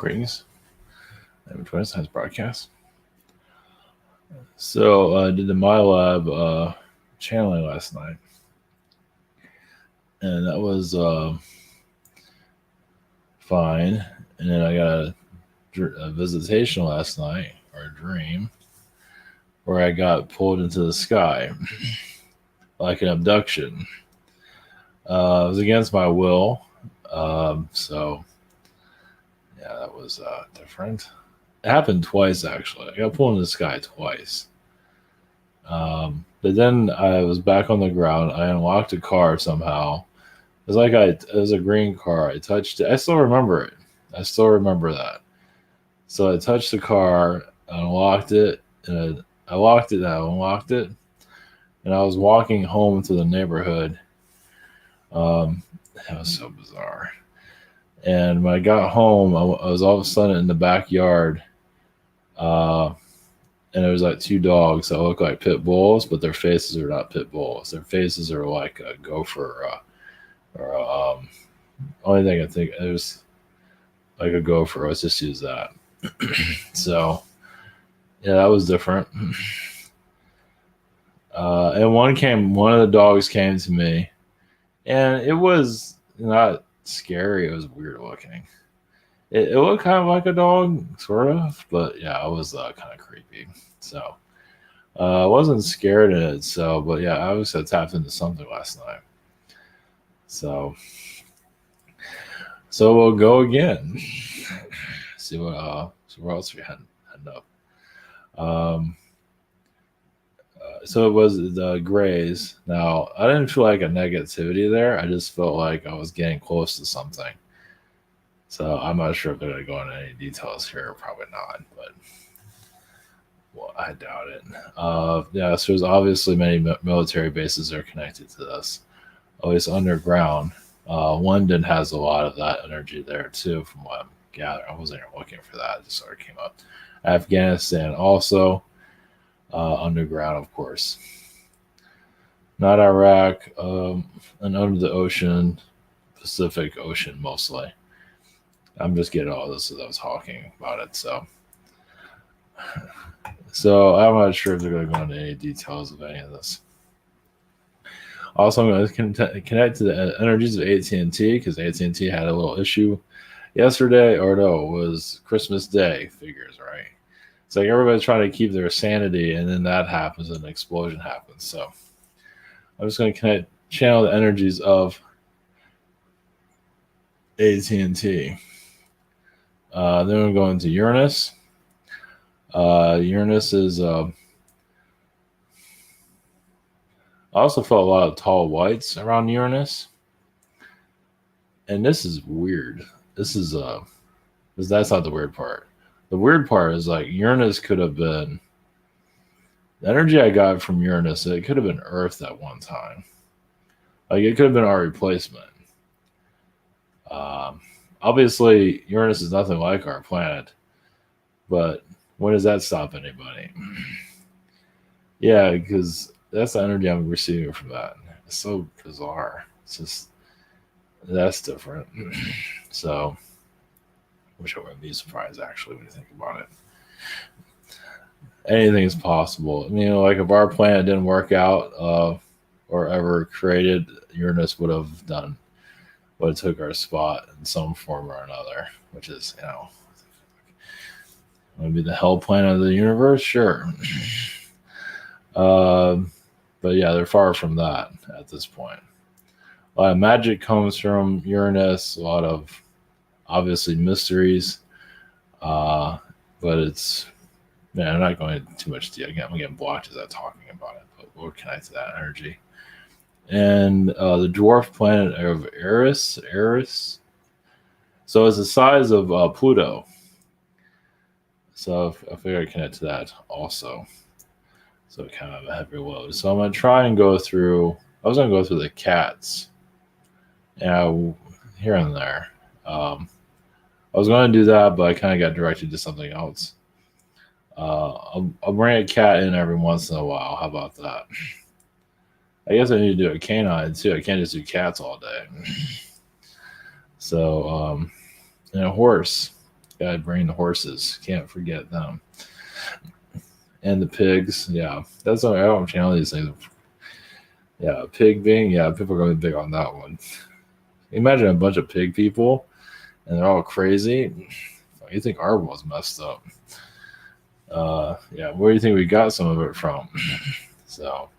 Greetings. I'm Twins Times broadcast. So I did the MILAB channeling last night, and that was fine. And then I got a visitation last night, or a dream, where I got pulled into the sky like an abduction. It was against my will, so yeah, that was different. It happened twice actually. I got pulled into the sky twice. But then I was back on the ground. I unlocked a car somehow. It was a green car. I touched it. I still remember it. I still remember that. So I touched the car, unlocked it, and I locked it. I unlocked it, and I was walking home to the neighborhood. That was so bizarre. And when I got home, I was all of a sudden in the backyard. And there was like two dogs that look like pit bulls, but their faces are not pit bulls. Their faces are like a gopher, only thing I think it was like a gopher. Let's just use that. So yeah, that was different. And one of the dogs came to me, and it was not scary. It was weird looking. It looked kind of like a dog, sort of, but yeah, it was kind of creepy. So I wasn't scared of it. So, but yeah, I was tapped into something last night. So we'll go again. See what else we end up. So it was the grays. Now I didn't feel like a negativity there. I just felt like I was getting close to something. So I'm not sure if they're going to go into any details here. Probably not, but well, I doubt it. Yeah, so there's obviously many military bases that are connected to this, at least underground. London has a lot of that energy there too, from what I'm gathering. I wasn't even looking for that; it just sort of came up. Afghanistan also underground, of course. Not Iraq, and under the ocean, Pacific Ocean mostly. I'm just getting all this as I was talking about it. So I'm not sure if they're going to go into any details of any of this. Also, I'm going to connect to the energies of AT&T because AT&T had a little issue yesterday, or no, it was Christmas Day figures, right? It's like everybody's trying to keep their sanity, and then that happens and an explosion happens. So I'm just going to channel the energies of AT&T. Then we're going to Uranus. Uranus is. I also felt a lot of tall whites around Uranus, and this is weird. This is because that's not the weird part. The weird part is like Uranus could have been the energy I got from Uranus. It could have been Earth at one time. Like it could have been our replacement. Obviously, Uranus is nothing like our planet, but when does that stop anybody? Yeah, because that's the energy I'm receiving from that. It's so bizarre. It's just that's different. So, wish I wouldn't be surprised actually when you think about it. Anything is possible. I mean, like if our planet didn't work out or ever created, Uranus would have took our spot in some form or another, which is, want to be the hell planet of the universe? Sure. But yeah, they're far from that at this point. A lot of magic comes from Uranus, a lot of obviously mysteries. But it's, I'm not going into too much detail. I'm getting blocked as I'm talking about it, but we'll connect to that energy. And the dwarf planet of Eris. So it's the size of Pluto. So I figure I connect to that also. So kind of a heavy load. So I'm going to try and go through, I was going to go through the cats. Here and there. I was going to do that, but I kind of got directed to something else. I'll bring a cat in every once in a while. How about that? I guess I need to do a canine too. I can't just do cats all day. So, and a horse. Gotta bring the horses. Can't forget them. And the pigs. Yeah, that's why I don't channel these things. Yeah, pig being. Yeah, people are going to be big on that one. Imagine a bunch of pig people, and they're all crazy. You think our world's messed up? Yeah, where do you think we got some of it from? So,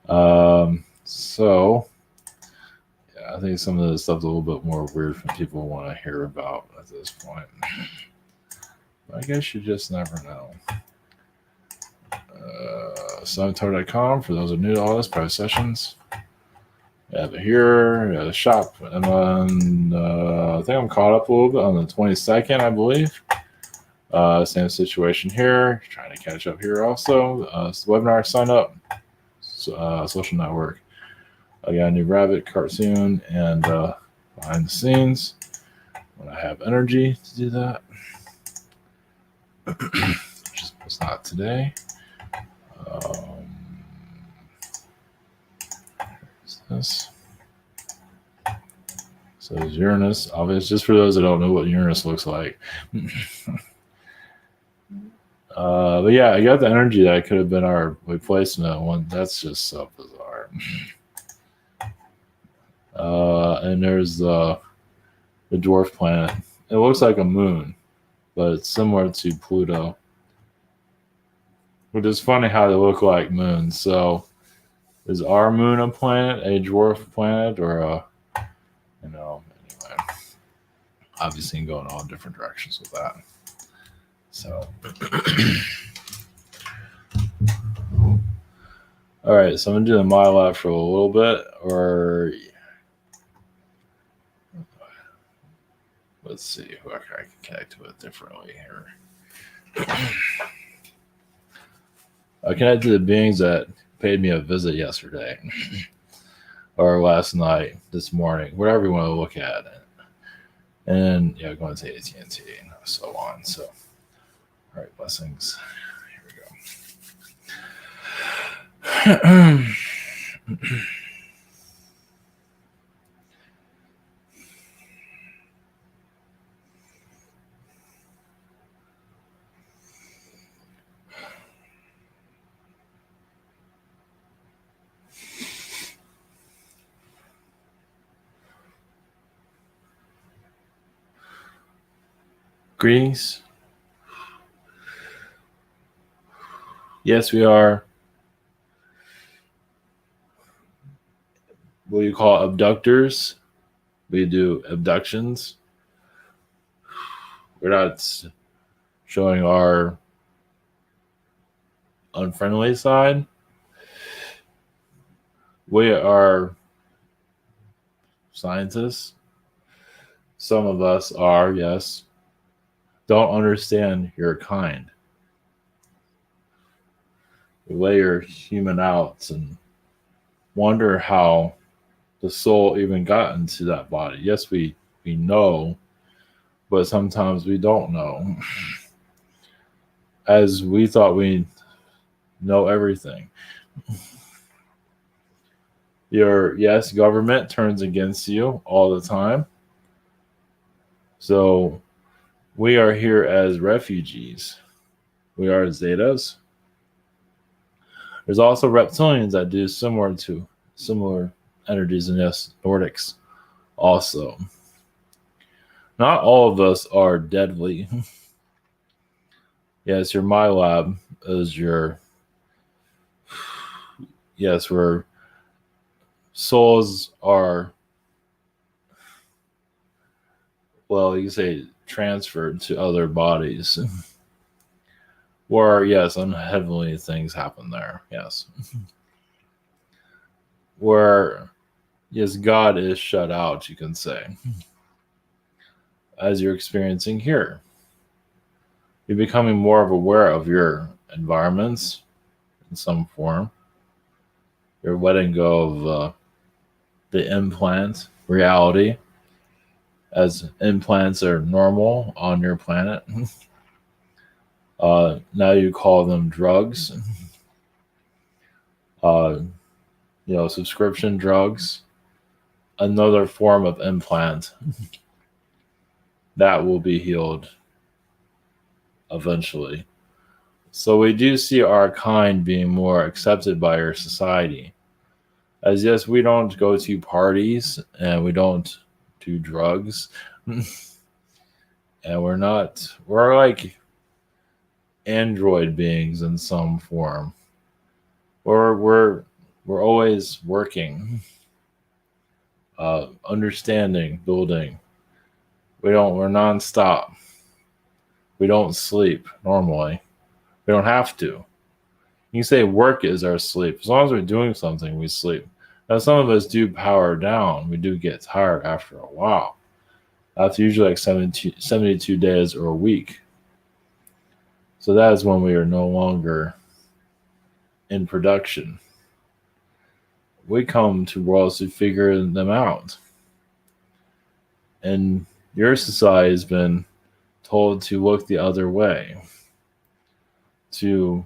yeah, I think some of the stuff's a little bit more weird for people want to hear about at this point. I guess you just never know. Suntower.com for those who are new to all this, private sessions. We have it here, we have a shop, and then I think I'm caught up a little bit on the 22nd, I believe. Same situation here, trying to catch up here also. Webinar sign up, social network. I got a new rabbit cartoon and behind the scenes when I have energy to do that. Which was not today. This. So there's Uranus. Obvious, just for those that don't know what Uranus looks like. But yeah, I got the energy that could have been our replacement one. That's just so bizarre. And there's the dwarf planet. It looks like a moon, but it's similar to Pluto. Which is funny how they look like moons. So is our moon a planet, a dwarf planet, or a, anyway. Obviously, you can go in all different directions with that. So, all right. So I'm gonna do the MILAB for a little bit, or let's see who I can connect with differently here. I connected to the beings that paid me a visit yesterday, or last night, this morning, whatever you want to look at it. And yeah, going to AT&T and so on. So, all right, blessings. Here we go. Greetings. Yes, we are. What do you call abductors? We do abductions. We're not showing our unfriendly side. We are scientists. Some of us are, yes. Don't understand your kind. We lay your human out and wonder how the soul even got into that body. Yes, we know, but sometimes we don't know. As we thought we know everything. Your government turns against you all the time. So we are here as refugees. We are Zetas. There's also reptilians that do similar energies, and yes, Nordics also. Not all of us are deadly. Yes, your MILAB is your... Yes, where souls are, well, you can say transferred to other bodies. Where, yes, unheavenly things happen there. Yes. Where, yes, God is shut out, you can say. As you're experiencing here. You're becoming more of aware of your environments in some form. You're letting go of the implant reality, as implants are normal on your planet. Now you call them drugs. Subscription drugs. Another form of implant. that will be healed eventually. So we do see our kind being more accepted by our society. As yes, we don't go to parties and we don't do drugs. And we're like android beings in some form. Or we're always working, understanding, building. We're nonstop. We don't sleep normally. We don't have to. You can say work is our sleep. As long as we're doing something, we sleep. Now, some of us do power down. We do get tired after a while. After usually like 72 days or a week. So that is when we are no longer in production. We come to worlds to figure them out. And your society has been told to look the other way, to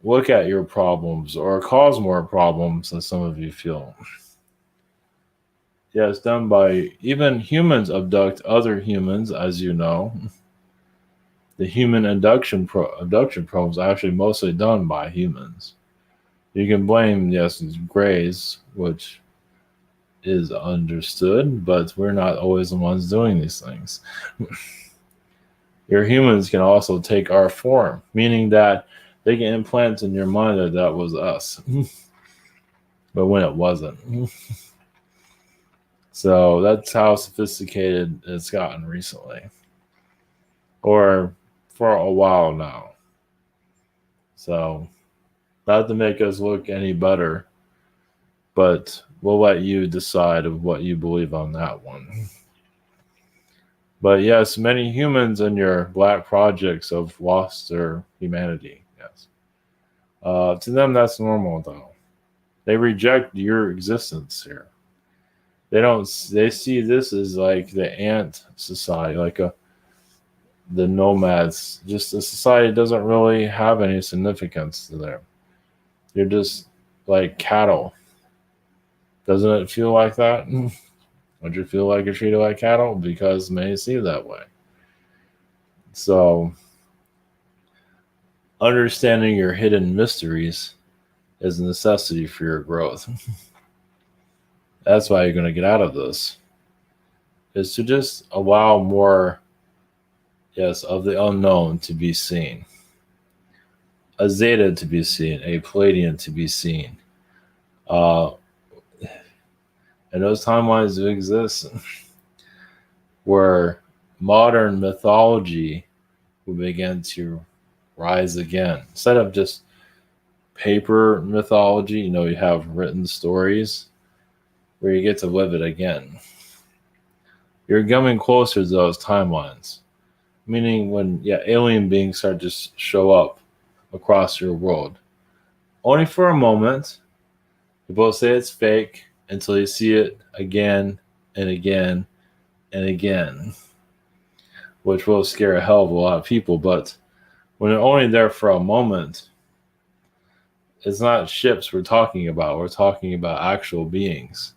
look at your problems or cause more problems than some of you feel. Yeah, it's done by even humans abduct other humans, as you know. The human abduction programs are actually mostly done by humans. You can blame, yes, grays, which is understood, but we're not always the ones doing these things. Your humans can also take our form, meaning that they can implant in your mind that that was us, but when it wasn't. So that's how sophisticated it's gotten recently, or for a while now. So, not to make us look any better, but we'll let you decide of what you believe on that one. But yes, many humans in your black projects have lost their humanity. Yes. To them, that's normal, though. They reject your existence here. They don't. They see this as like the ant society, like the nomads. Just the society doesn't really have any significance to them. You're just like cattle. Doesn't it feel like that? Would you feel like you're treated like cattle? Because many see it that way. So, understanding your hidden mysteries is a necessity for your growth. That's why you're going to get out of this. Is to just allow more, yes, of the unknown to be seen. A Zeta to be seen, a Palladian to be seen. And those timelines do exist where modern mythology will begin to rise again. Instead of just paper mythology, you have written stories where you get to live it again. You're coming closer to those timelines. Meaning when alien beings start to show up across your world. Only for a moment. People say it's fake until you see it again and again and again. Which will scare a hell of a lot of people, but when they're only there for a moment, it's not ships we're talking about. We're talking about actual beings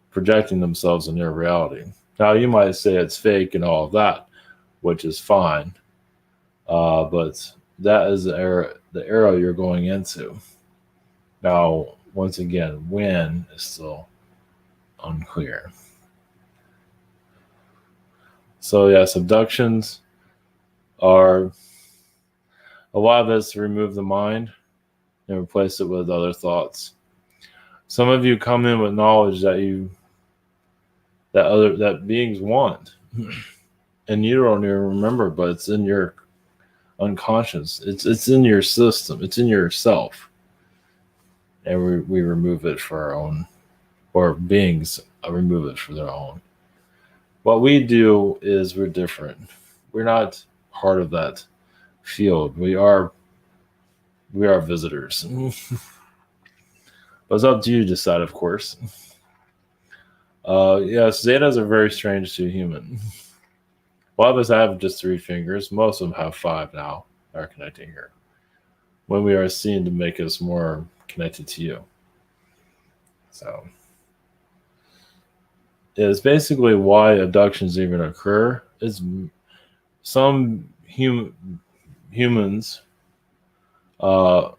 projecting themselves in their reality. Now, you might say it's fake and all of that, which is fine. But that is the era you're going into. Now, once again, when is still unclear. So, yes, abductions are a lot of it's to remove the mind and replace it with other thoughts. Some of you come in with knowledge that beings want, and you don't even remember, but it's in your unconscious. It's in your system. It's in yourself, and we remove it for our own, or beings remove it for their own. What we do is we're different. We're not part of that field. We are visitors. But it's up to you to decide, of course. Yes, Zetas are very strange to a human. A lot of us have just 3 fingers. Most of them have 5 now that are connecting here. When we are seen to make us more connected to you. So, is basically why abductions even occur. Is some humans, uh,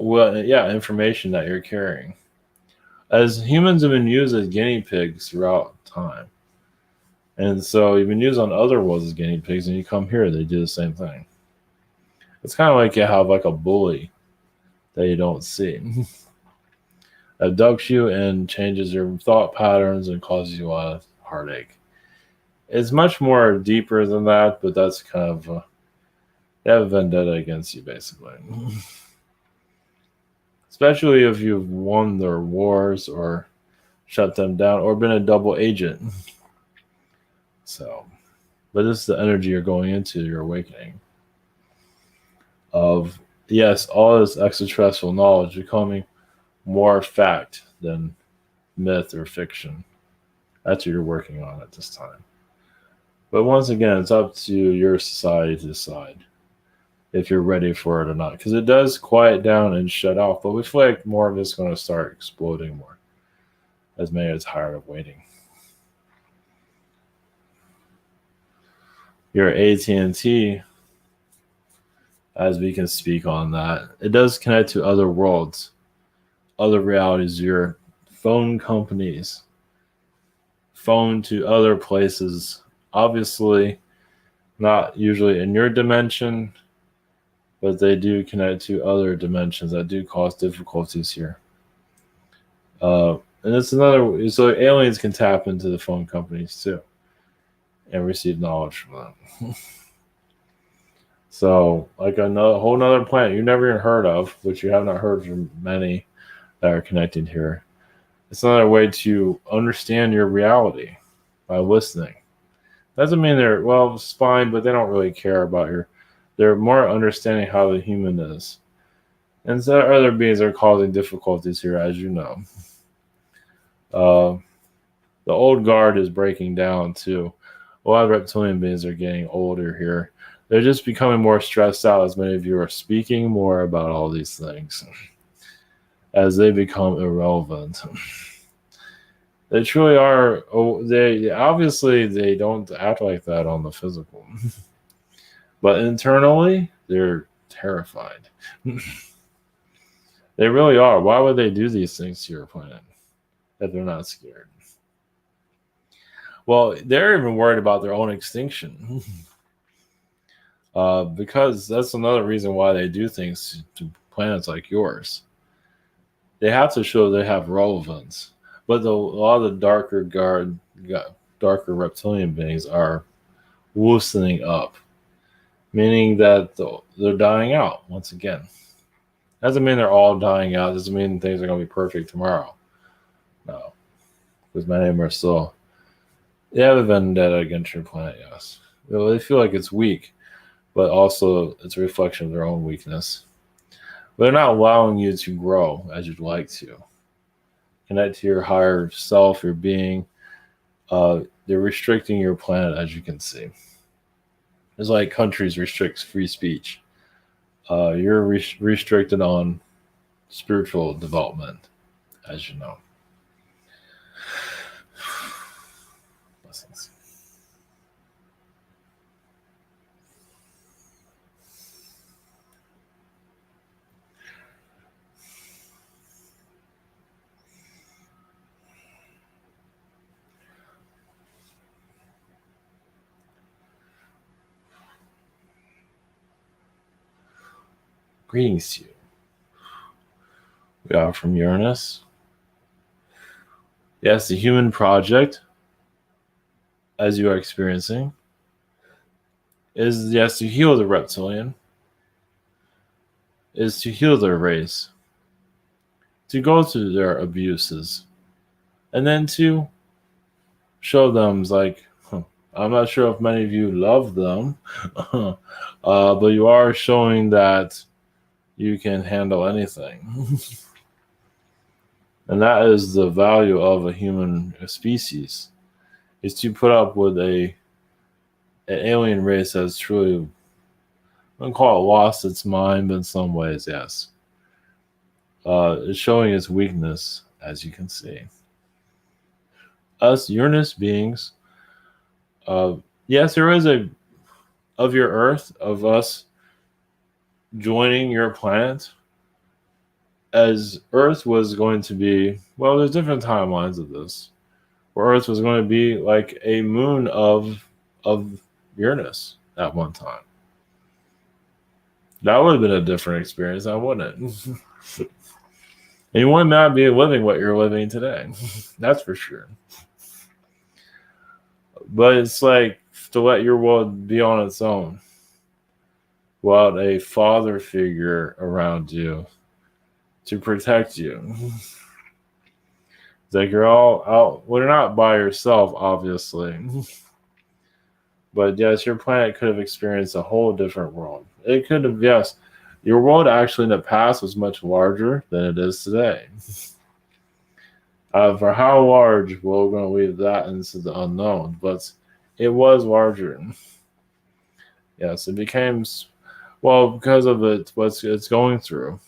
information that you're carrying. As humans have been used as guinea pigs throughout time. And so you've been used on other worlds as guinea pigs, and you come here, they do the same thing. It's kind of like you have like a bully that you don't see. Abducts you and changes your thought patterns and causes you a lot of heartache. It's much more deeper than that, but that's kind of they have a vendetta against you, basically. Especially if you've won their wars or shut them down or been a double agent. So, but this is the energy you're going into your awakening of, yes, all this extraterrestrial knowledge becoming more fact than myth or fiction. That's what you're working on at this time. But once again, it's up to your society to decide if you're ready for it or not, because it does quiet down and shut off, but we feel like more of it's going to start exploding more as many are tired of waiting. Your AT&T, as we can speak on that, it does connect to other worlds, other realities, your phone companies, phone to other places, obviously not usually in your dimension, but they do connect to other dimensions that do cause difficulties here. And it's another, so aliens can tap into the phone companies too and receive knowledge from them. So, like a whole nother planet you never even heard of, which you have not heard from many that are connected here. It's another way to understand your reality by listening. Doesn't mean they're spine, but they don't really care about they're more understanding how the human is. And so other beings are causing difficulties here, as you know. The old guard is breaking down too. A lot of reptilian beings are getting older here. They're just becoming more stressed out, as many of you are speaking more about all these things as they become irrelevant. They truly are. They obviously they don't act like that on the physical, but internally they're terrified. They really are. Why would they do these things to your planet if they're not scared? Well, they're even worried about their own extinction. Because that's another reason why they do things to planets like yours. They have to show they have relevance. But a lot of the darker reptilian beings are loosening up, meaning that they're dying out once again. Doesn't mean they're all dying out. Doesn't mean things are going to be perfect tomorrow. No, because many of them are still. They have a vendetta against your planet. Yes, they feel like it's weak, but also it's a reflection of their own weakness. But they're not allowing you to grow as you'd like to. Connect to your higher self, your being. They're restricting your planet, as you can see. It's like countries restrict free speech. You're restricted on spiritual development, as you know. Blessings. Greetings to you. We are from Uranus. Yes, the human project, as you are experiencing, is yes to heal the reptilian, is to heal their race, to go through their abuses, and then to show them like, I'm not sure if many of you love them, but you are showing that you can handle anything. And that is the value of a human species, is to put up with an alien race that's truly, I wouldn't call it lost its mind, but in some ways, yes. It's showing its weakness, as you can see. us Uranus beings, yes, there is a of your Earth, of us joining your planet, as Earth was going to be, well, there's different timelines of this, where Earth was going to be like a moon of Uranus at one time. That would have been a different experience, now wouldn't it? And you would not be living what you're living today. That's for sure. But it's like to let your world be on its own without a father figure around you to protect you. It's like you're all out. Well, you're not by yourself, obviously. But yes, your planet could have experienced a whole different world. It could have, yes. Your world actually in the past was much larger than it is today. For how large, we're going to leave that into the unknown, but it was larger. Yes, it became, well, because of what it's going through.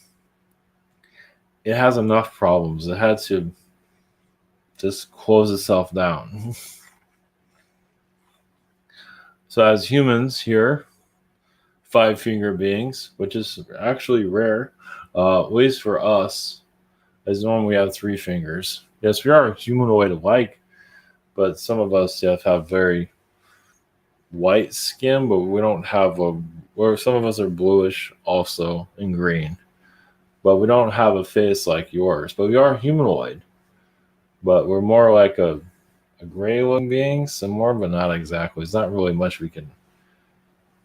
It has enough problems. It had to just close itself down. So as humans here, 5-finger beings, which is actually rare, at least for us, as normally we have 3 fingers. Yes, we are humanoid-like, but some of us have very white skin, but we don't have or some of us are bluish also and green. But we don't have a face like yours. But we are humanoid. But we're more like a gray-looking being, similar, but not exactly. There's not really much we can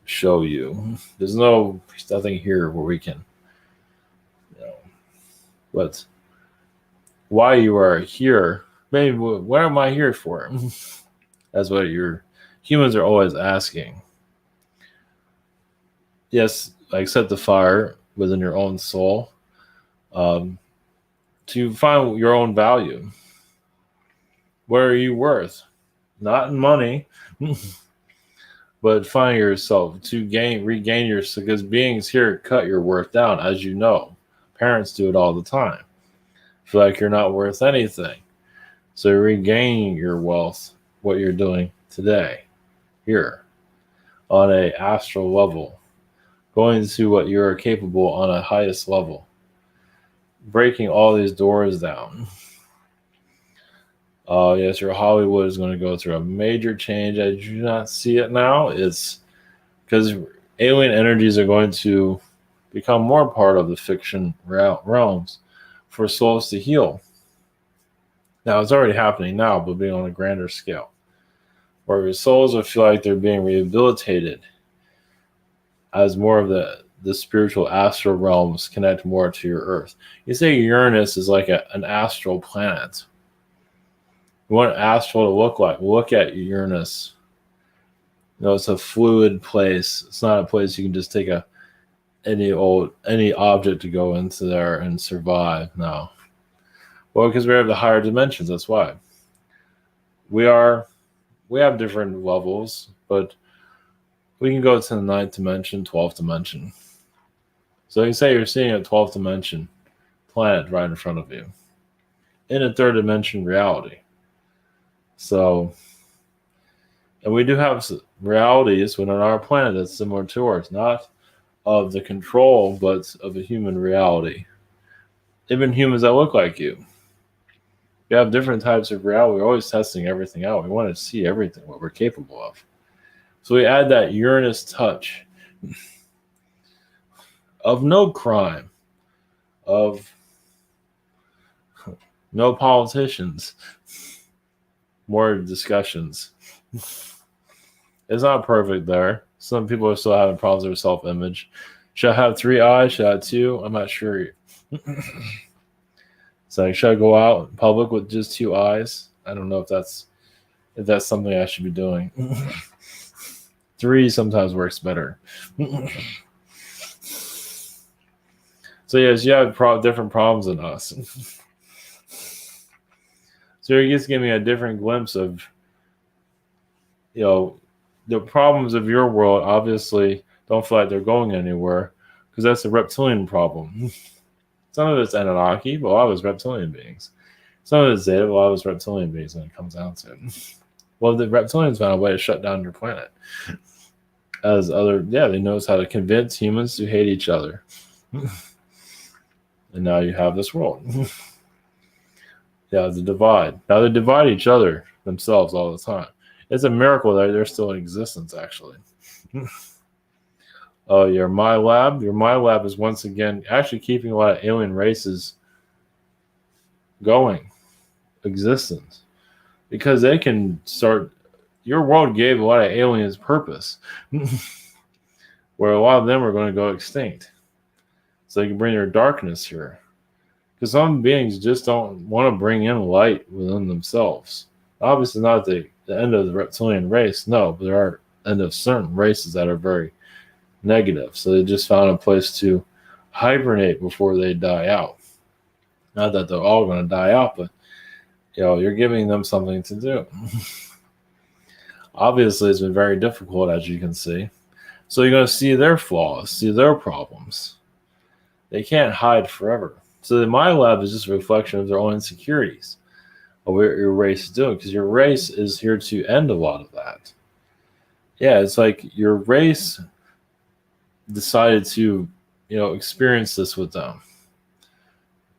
show you. There's nothing here where we can, but why you are here, maybe what am I here for? That's what your humans are always asking. Yes, like set the fire within your own soul, to find your own value. What are you worth? Not in money, but find yourself to regain your, because beings here cut your worth down, as you know. Parents do it all the time. Feel like you're not worth anything. So regain your wealth, what you're doing today, here, on a astral level, going to what you're capable on a highest level, breaking all these doors down. Yes, your Hollywood is going to go through a major change. I do not see it now. It's because alien energies are going to become more part of the fiction realms for souls to heal. Now, it's already happening now, but being on a grander scale, where your souls will feel like they're being rehabilitated as more of the spiritual astral realms connect more to your Earth. You say Uranus is like an astral planet. You want astral to look like? Look at Uranus. It's a fluid place. It's not a place you can just take any object to go into there and survive. No. Well, because we have the higher dimensions. That's why. We have different levels, but we can go to the 9th dimension, 12th dimension. So you say you're seeing a 12th dimension planet right in front of you in a 3rd dimension reality. So, and we do have realities within our planet that's similar to ours, not of the control, but of a human reality. Even humans that look like you. We have different types of reality. We're always testing everything out. We want to see everything, what we're capable of. So we add that Uranus touch of no crime, of no politicians, more discussions. It's not perfect there. Some people are still having problems with self-image. Should I have 3 eyes? Should I have 2? I'm not sure. It's like, should I go out in public with just 2 eyes? I don't know if that's something I should be doing. 3 sometimes works better. So yes, you have different problems than us. So you're just giving me a different glimpse of, the problems of your world. Obviously, don't feel like they're going anywhere, because that's a reptilian problem. Some of it's Anunnaki, but a lot of it's reptilian beings. Some of it's Zeta, a lot of it's reptilian beings when it comes down to it. Well, the reptilians found a way to shut down your planet. They knows how to convince humans to hate each other. And now you have this world. Yeah, the divide. Now they divide each other themselves all the time. It's a miracle that they're still in existence, actually. Oh, your MILAB. Your MILAB is once again actually keeping a lot of alien races going, existence, because they can start. Your world gave a lot of aliens purpose, where a lot of them are going to go extinct, so they can bring their darkness here. Because some beings just don't want to bring in light within themselves. Obviously, not the end of the reptilian race, no, but there are end of certain races that are very negative. So they just found a place to hibernate before they die out. Not that they're all going to die out, but you're giving them something to do. Obviously, it's been very difficult, as you can see. So you're going to see their flaws, see their problems. They can't hide forever. So the MILAB is just a reflection of their own insecurities of what your race is doing, because your race is here to end a lot of that. Yeah, it's like your race decided to, experience this with them,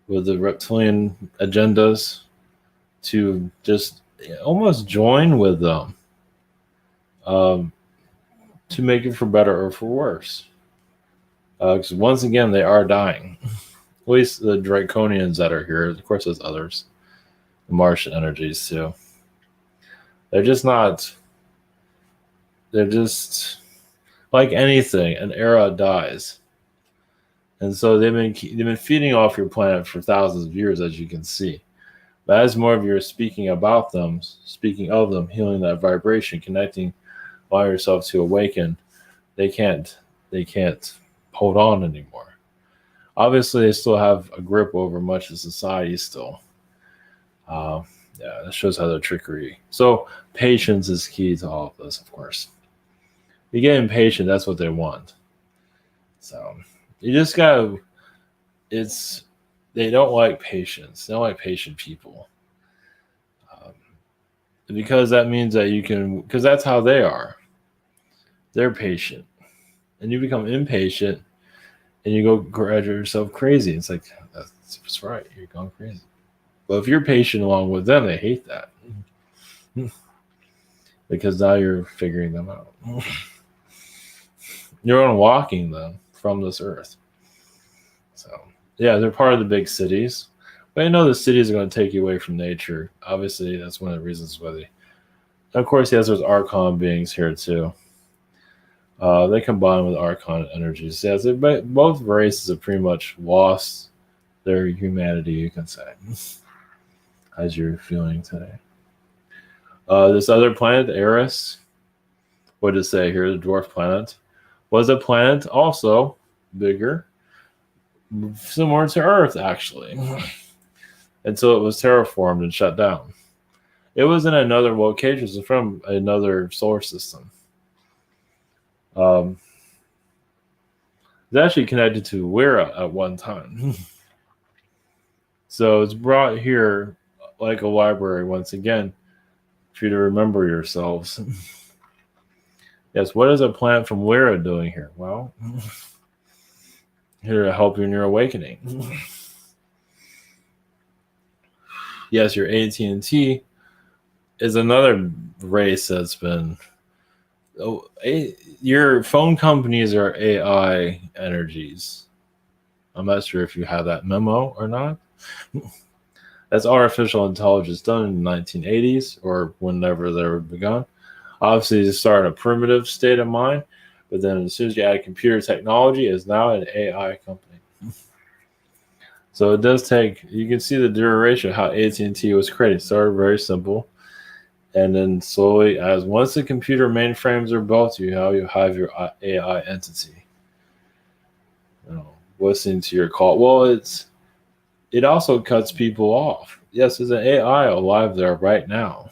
with the reptilian agendas, to just almost join with them, to make it for better or for worse. Because once again, they are dying. At least the Draconians that are here. Of course, there's others. The Martian energies, too. They're just not... They're just... Like anything, an era dies. And so they've been feeding off your planet for thousands of years, as you can see. But as more of you are speaking of them, healing that vibration, connecting, allow yourself to awaken, they can't hold on anymore. Obviously, they still have a grip over much of society still. That shows how they're trickery. So patience is key to all of this, of course. You get impatient, that's what they want. So you just gotta, they don't like patience. They don't like patient people. Because that means that because that's how they are. They're patient. And you become impatient, and you go graduate yourself crazy. It's like, that's right, you're going crazy. But if you're patient along with them, they hate that. Because now you're figuring them out. You're unlocking them from this earth. So, yeah, they're part of the big cities. But the cities are going to take you away from nature. Obviously, that's one of the reasons why they... Of course, yes, there's Archon beings here, too. They combine with Archon energies. Yes, both races have pretty much lost their humanity, you can say, as you're feeling today. This other planet, Eris, what does it say here? The dwarf planet was a planet also bigger, similar to Earth, actually, until it was terraformed and shut down. It was in another location, so from another solar system. It's actually connected to Lyra at one time. So it's brought here like a library once again for you to remember yourselves. Yes, what is a planet from Lyra doing here? Well, here to help you in your awakening. Yes, your AT&T is another race that's been... your phone companies are AI energies. I'm not sure if you have that memo or not. That's artificial intelligence done in the 1980s or whenever they were begun. Obviously, they start in a primitive state of mind, but then as soon as you add computer technology, it's now an AI company. So it does take... You can see the duration of how AT&T was created. It started very simple. And then slowly, once the computer mainframes are built, you have your AI entity. Listening to your call. Well, it also cuts people off. Yes, there's an AI alive there right now.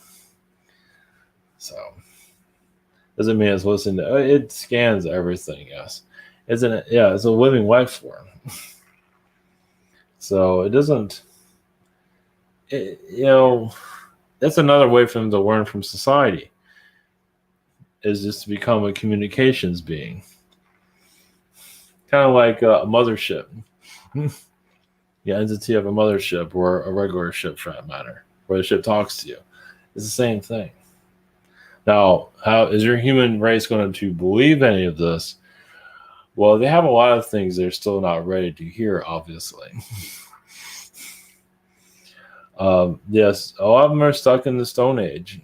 So doesn't mean it's listening to... It scans everything. Yes, it's a living life form. So it doesn't... that's another way for them to learn from society, is just to become a communications being. Kind of like a mothership. The entity of a mothership or a regular ship for that matter, where the ship talks to you. It's the same thing. Now, how is your human race going to believe any of this? Well, they have a lot of things they're still not ready to hear, obviously. Yes, a lot of them are stuck in the Stone Age.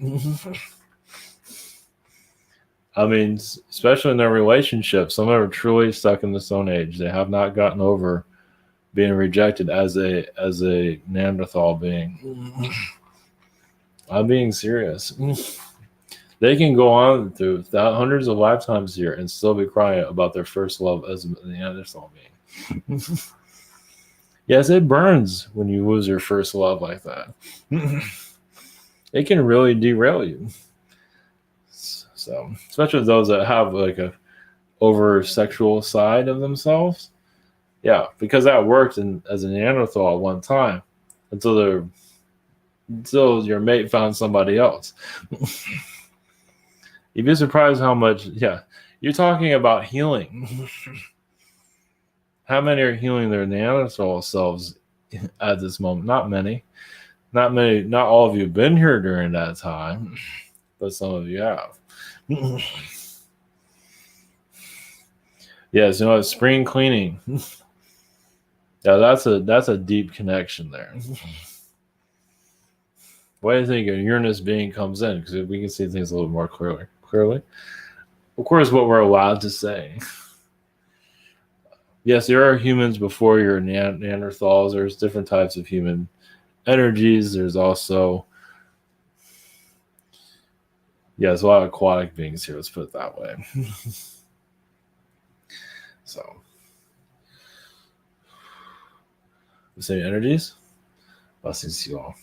I mean, especially in their relationships, some of them are truly stuck in the Stone Age. They have not gotten over being rejected as a Neanderthal being. I'm being serious. They can go on through hundreds of lifetimes here and still be crying about their first love as a Neanderthal being. Yes, it burns when you lose your first love like that. It can really derail you. So, especially those that have like a over sexual side of themselves. Yeah, because that worked as a Neanderthal at one time until your mate found somebody else. You'd be surprised how much. Yeah, you're talking about healing. How many are healing their Neanderthal selves at this moment? Not many. Not many. Not all of you have been here during that time, but some of you have. Yes, spring cleaning. Yeah, that's a deep connection there. Why do you think a Uranus being comes in? Because we can see things a little more clearly. Of course, what we're allowed to say. Yes, there are humans before your Neanderthals. There's different types of human energies. There's also, there's a lot of aquatic beings here. Let's put it that way. So, the same energies. Blessings to you all.